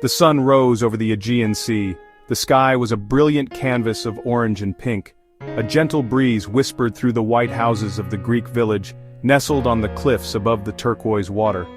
The sun rose over the Aegean Sea. The sky was a brilliant canvas of orange and pink. A gentle breeze whispered through the white houses of the Greek village, nestled on the cliffs above the turquoise water.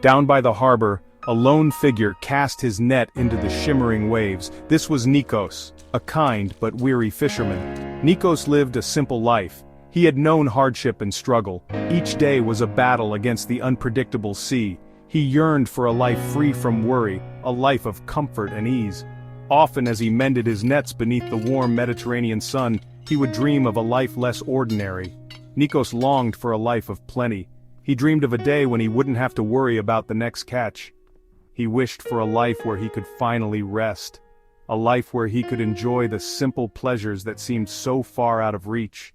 Down by the harbor, a lone figure cast his net into the shimmering waves. This was Nikos, a kind but weary fisherman. Nikos lived a simple life. He had known hardship and struggle. Each day was a battle against the unpredictable sea. He yearned for a life free from worry, a life of comfort and ease. Often as he mended his nets beneath the warm Mediterranean sun, he would dream of a life less ordinary. Nikos longed for a life of plenty. He dreamed of a day when he wouldn't have to worry about the next catch. He wished for a life where he could finally rest. A life where he could enjoy the simple pleasures that seemed so far out of reach.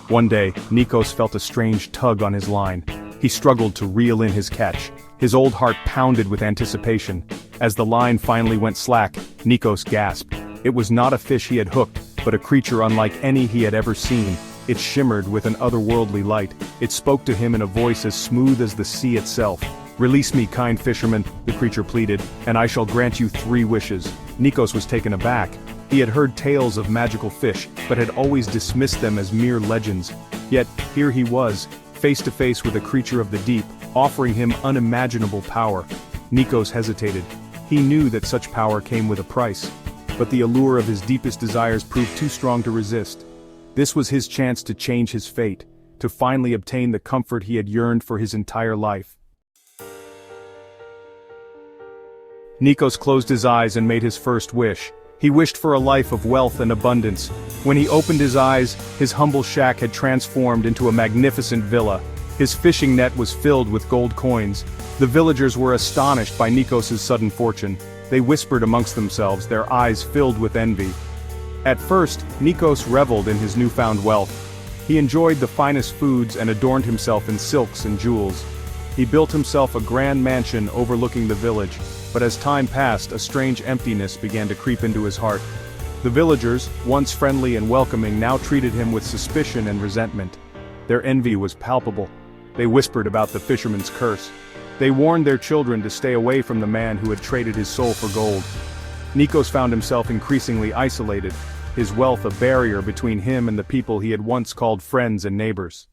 One day, Nikos felt a strange tug on his line. He struggled to reel in his catch. His old heart pounded with anticipation. As the line finally went slack, Nikos gasped. It was not a fish he had hooked, but a creature unlike any he had ever seen. It shimmered with an otherworldly light. It spoke to him in a voice as smooth as the sea itself. "Release me, kind fisherman," the creature pleaded, "and I shall grant you 3 wishes." Nikos was taken aback. He had heard tales of magical fish, but had always dismissed them as mere legends. Yet, here he was, face to face with a creature of the deep, offering him unimaginable power. Nikos hesitated. He knew that such power came with a price. But the allure of his deepest desires proved too strong to resist. This was his chance to change his fate, to finally obtain the comfort he had yearned for his entire life. Nikos closed his eyes and made his first wish. He wished for a life of wealth and abundance. When he opened his eyes, his humble shack had transformed into a magnificent villa. His fishing net was filled with gold coins. The villagers were astonished by Nikos' sudden fortune. They whispered amongst themselves, their eyes filled with envy. At first, Nikos reveled in his newfound wealth. He enjoyed the finest foods and adorned himself in silks and jewels. He built himself a grand mansion overlooking the village, but as time passed, a strange emptiness began to creep into his heart. The villagers, once friendly and welcoming, now treated him with suspicion and resentment. Their envy was palpable. They whispered about the fisherman's curse. They warned their children to stay away from the man who had traded his soul for gold. Nikos found himself increasingly isolated, his wealth a barrier between him and the people he had once called friends and neighbors.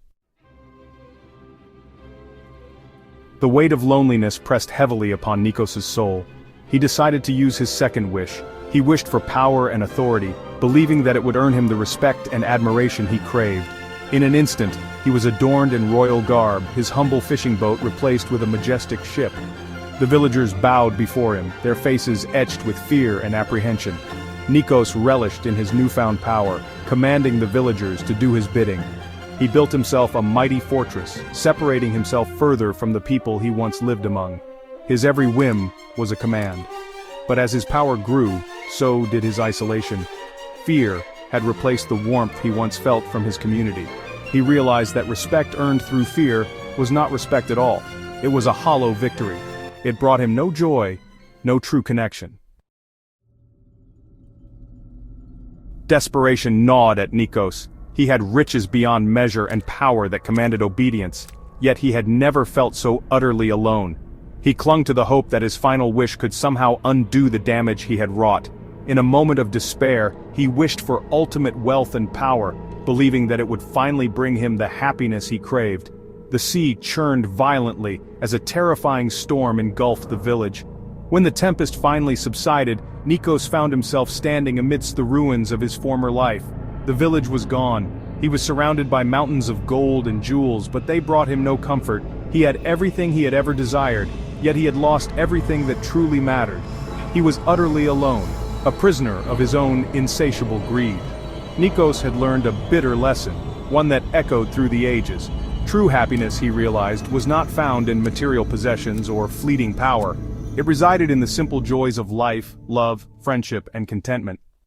The weight of loneliness pressed heavily upon Nikos' soul. He decided to use his second wish. He wished for power and authority, believing that it would earn him the respect and admiration he craved. In an instant, he was adorned in royal garb, his humble fishing boat replaced with a majestic ship. The villagers bowed before him, their faces etched with fear and apprehension. Nikos relished in his newfound power, commanding the villagers to do his bidding. He built himself a mighty fortress, separating himself further from the people he once lived among. His every whim was a command. But as his power grew, so did his isolation. Fear had replaced the warmth he once felt from his community. He realized that respect earned through fear was not respect at all. It was a hollow victory. It brought him no joy, no true connection. Desperation gnawed at Nikos. He had riches beyond measure and power that commanded obedience, yet he had never felt so utterly alone. He clung to the hope that his final wish could somehow undo the damage he had wrought. In a moment of despair, he wished for ultimate wealth and power, believing that it would finally bring him the happiness he craved. The sea churned violently as a terrifying storm engulfed the village. When the tempest finally subsided, Nikos found himself standing amidst the ruins of his former life. The village was gone. He was surrounded by mountains of gold and jewels, but they brought him no comfort. He had everything he had ever desired, yet he had lost everything that truly mattered. He was utterly alone, a prisoner of his own insatiable greed. Nikos had learned a bitter lesson, one that echoed through the ages. True happiness, he realized, was not found in material possessions or fleeting power. It resided in the simple joys of life, love, friendship, and contentment.